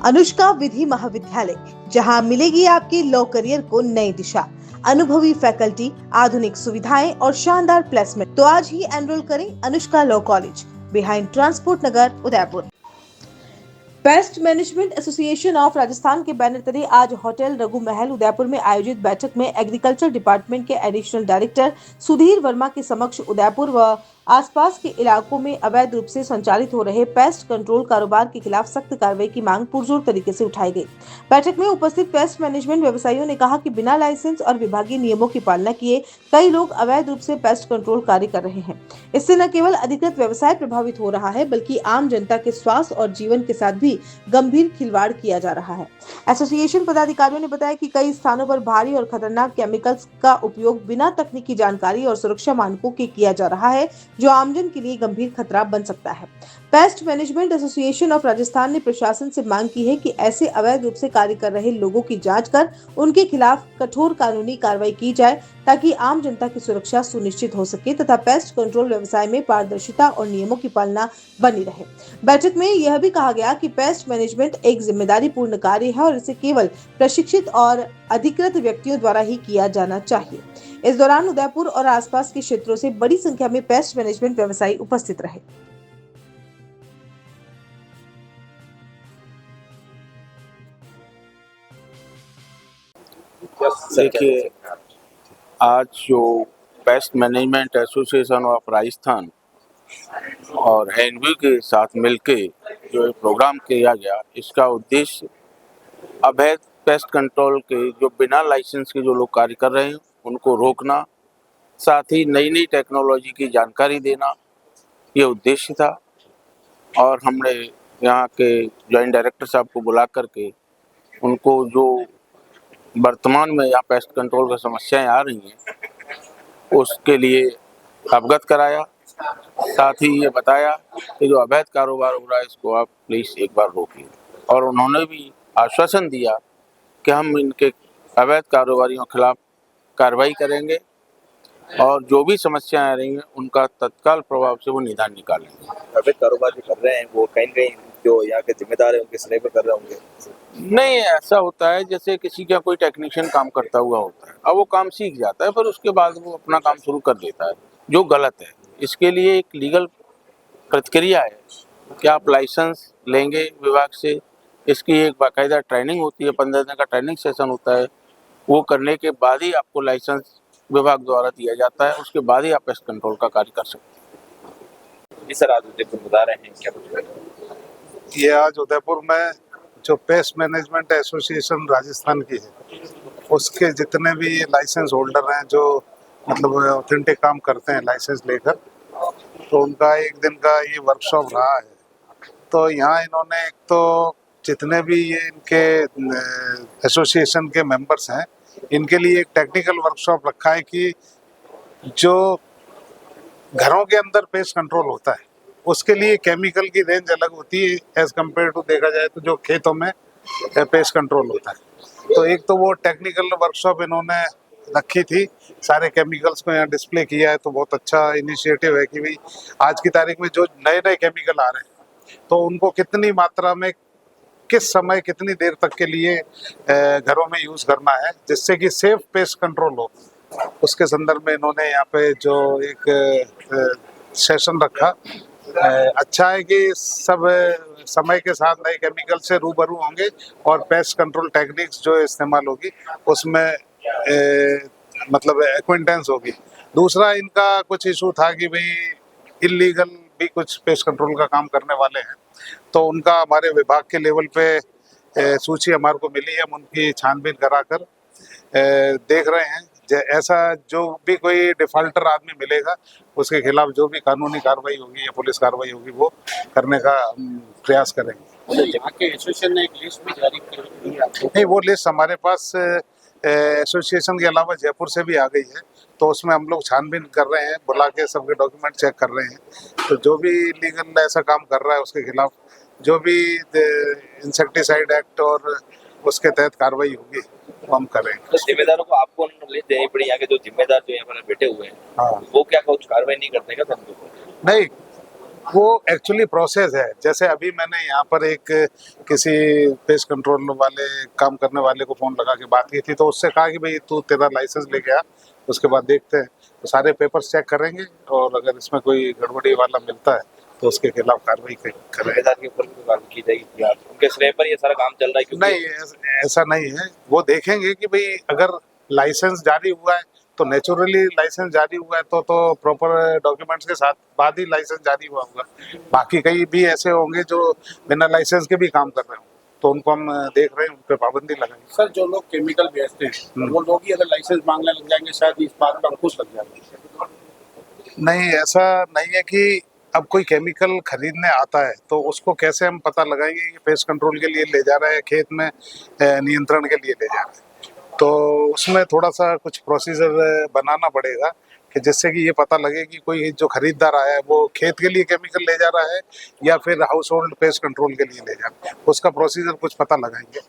अनुष्का विधि महाविद्यालय, जहां मिलेगी आपके लॉ करियर को नई दिशा, अनुभवी फैकल्टी, आधुनिक सुविधाएं और शानदार प्लेसमेंट। तो आज ही एनरोल करें Anushka law college, behind transport Nagar, Udaipur. Pest management association of Rajasthan के बैनर तले आज होटल रघु महल उदयपुर में आयोजित बैठक में एग्रीकल्चर डिपार्टमेंट के एडिशनल डायरेक्टर सुधीर वर्मा के समक्ष उदयपुर व आसपास के इलाकों में अवैध रूप से संचालित हो रहे पेस्ट कंट्रोल कारोबार के खिलाफ सख्त कार्रवाई की मांग पुरजोर तरीके से उठाई गई। बैठक में उपस्थित पेस्ट मैनेजमेंट व्यवसायियों ने कहा कि बिना लाइसेंस और विभागीय नियमों की पालना किए कई लोग अवैध रूप से पेस्ट कंट्रोल कार्य कर रहे हैं। इससे न केवल अधिकृत व्यवसाय प्रभावित हो रहा है, बल्कि आम जनता के स्वास्थ्य और जीवन के साथ भी गंभीर खिलवाड़ किया जा रहा है। एसोसिएशन पदाधिकारियों ने बताया कि कई स्थानों पर भारी और खतरनाक केमिकल्स का उपयोग बिना तकनीकी जानकारी और सुरक्षा मानकों के किया जा रहा है, जो आमजन के लिए गंभीर खतरा बन सकता है। Pest management association of Rajasthan ने प्रशासन से मांग की है कि ऐसे अवैध रूप से कार्य कर रहे लोगों की जांच कर उनके खिलाफ कठोर कानूनी कार्रवाई की जाए, ताकि आम जनता की सुरक्षा सुनिश्चित हो सके तथा पेस्ट कंट्रोल व्यवसाय में पारदर्शिता और नियमों की पालना बनी रहे। बैठक में यह भी कहा गया कि पेस्ट मैनेजमेंट एक जिम्मेदारी पूर्ण कार्य है और इसे केवल प्रशिक्षित और अधिकृत व्यक्तियों द्वारा ही किया जाना चाहिए। इस दौरान उदयपुर और आसपास के क्षेत्रों से बड़ी संख्या में पेस्ट मैनेजमेंट व्यवसायी उपस्थित रहे। देखिए, आज जो pest management association of Rajasthan और एनबीयू के साथ मिलके जो ये प्रोग्राम किया गया, इसका उद्देश्य अवैध पेस्ट कंट्रोल के जो बिना लाइसेंस के जो लोग कार्य कर रहे हैं उनको रोकना, साथ ही नई नई टेक्नोलॉजी की जानकारी देना, ये उद्देश्य था। और हमने यहाँ के जॉइंट डायरेक्टर साहब को बुला करके उनको जो वर्तमान में यहाँ पेस्ट कंट्रोल की समस्याएं आ रही हैं उसके लिए अवगत कराया, साथ ही ये बताया कि जो अवैध कारोबार हो रहा है इसको आप प्लीज़ एक बार रोकिए। और उन्होंने भी आश्वासन दिया कि हम इनके अवैध कारोबारियों के खिलाफ कार्रवाई करेंगे और जो भी समस्याएं आ रही हैं उनका तत्काल प्रभाव से वो निदान निकालेंगे। अवैध कारोबार जो कर रहे हैं वो कहीं कहीं जो यहाँ के जिम्मेदार हैं उनके स्लेब पे कर रहे होंगे। नहीं, ऐसा होता है जैसे किसी का कोई टेक्नीशियन काम करता हुआ होता है, अब वो काम सीख जाता है, पर उसके बाद वो अपना काम शुरू कर देता है, जो गलत है। इसके लिए एक लीगल प्रक्रिया है कि आप लाइसेंस लेंगे विभाग से, इसकी एक बाकायदा ट्रेनिंग होती है, 15 दिन का ट्रेनिंग सेशन होता है, वो करने के बाद ही आपको लाइसेंस विभाग द्वारा दिया जाता है, उसके बाद ही आप पेस्ट कंट्रोल का कार्य कर सकते हैं। जी सर, आज उदयपुर बता रहे हैं क्या कुछ? ये आज उदयपुर में जो पेस्ट मैनेजमेंट एसोसिएशन राजस्थान की है उसके जितने भी लाइसेंस होल्डर हैं जो मतलब ऑथेंटिक काम करते हैं लाइसेंस लेकर, तो उनका एक दिन का ये वर्कशॉप रहा है। तो यहाँ इन्होंने एक तो जितने भी ये इनके एसोसिएशन के मेंबर्स हैं इनके लिए एक टेक्निकल वर्कशॉप रखा है कि जो घरों के अंदर पेस्ट कंट्रोल होता है उसके लिए केमिकल की रेंज अलग होती है एज कम्पेयर टू देखा जाए तो जो खेतों में पेस्ट कंट्रोल होता है। तो एक तो वो टेक्निकल वर्कशॉप इन्होंने रखी थी, सारे केमिकल्स को यहाँ डिस्प्ले किया है, तो बहुत अच्छा इनिशिएटिव है कि भाई आज की तारीख में जो नए नए केमिकल आ रहे हैं तो उनको कितनी मात्रा में किस समय कितनी देर तक के लिए घरों में यूज़ करना है जिससे कि सेफ पेस्ट कंट्रोल हो, उसके संदर्भ में इन्होंने यहाँ पे जो एक सेशन रखा। अच्छा है कि सब समय के साथ नए केमिकल से रूबरू होंगे और पेस्ट कंट्रोल टेक्निक्स जो इस्तेमाल होगी उसमें मतलब एक्विंटेंस होगी। दूसरा इनका कुछ इशू था कि भाई इलीगल भी कुछ पेस्ट कंट्रोल का काम करने वाले हैं, तो उनका हमारे विभाग के लेवल पे सूची हमारे को मिली है, हम उनकी छानबीन कराकर देख रहे हैं। ऐसा जो भी कोई डिफाल्टर आदमी मिलेगा उसके खिलाफ जो भी कानूनी कार्रवाई होगी या पुलिस कार्रवाई होगी वो करने का प्रयास करेंगे। एसोसिएशन ने एक लिस्ट भी जारी की है? नहीं, वो लिस्ट हमारे पास एसोसिएशन के अलावा जयपुर से भी आ गई है, तो उसमें हम लोग छानबीन कर रहे हैं, बुला के सबके डॉक्यूमेंट चेक कर रहे हैं। तो जो भी लीगल ऐसा काम कर रहा है उसके खिलाफ जो भी इंसेक्टिसाइड एक्ट और उसके तहत कार्रवाई होगी वो हम करेंगे। तो जिम्मेदारों को आपको लिस्ट देनी पड़ी, यहाँ के जो जिम्मेदार जो यहाँ पर बैठे हुए हैं हाँ, वो क्या कुछ कार्रवाई नहीं करते क्या? नहीं, वो एक्चुअली प्रोसेस है। जैसे अभी मैंने यहाँ पर एक किसी पेस्ट कंट्रोल वाले काम करने वाले को फोन लगा के बात की थी, तो उससे कहा कि भाई तू तेरा लाइसेंस लेके आ, उसके बाद देखते हैं। तो सारे पेपर्स चेक करेंगे और अगर इसमें कोई गड़बड़ी वाला मिलता है तो उसके खिलाफ कार्रवाई करेंगे। ठेकेदार के ऊपर भी कार्रवाई की जाएगी यार, उनके श्रेय पर ये सारा काम चल रहा है क्योंकि नहीं, ऐसा नहीं है। वो देखेंगे कि भाई अगर लाइसेंस जारी हुआ है तो नेचुरली लाइसेंस जारी हुआ है तो प्रॉपर डॉक्यूमेंट्स के साथ बाद ही लाइसेंस जारी हुआ होगा। बाकी कई भी ऐसे होंगे जो बिना लाइसेंस के भी काम कर रहे हो, तो उनको हम देख रहे हैं, उन पर पाबंदी लगाएंगे। सर जो लोग केमिकल बेचते हैं वो लोग ही अगर लाइसेंस मांगने लग जाएंगे शायद इस बात पर अंकुश लग जाएगा। नहीं, ऐसा नहीं है कि अब कोई केमिकल खरीदने आता है तो उसको कैसे हम पता लगाएंगे कि पेस्ट कंट्रोल के लिए ले जा रहा है, खेत में नियंत्रण के लिए ले जा रहा है। तो उसमें थोड़ा सा कुछ प्रोसीजर बनाना पड़ेगा कि जिससे कि ये पता लगे कि कोई जो खरीददार आया है वो खेत के लिए केमिकल ले जा रहा है या फिर हाउस होल्ड पेस्ट कंट्रोल के लिए ले जा रहा है। उसका प्रोसीजर कुछ पता लगाएंगे।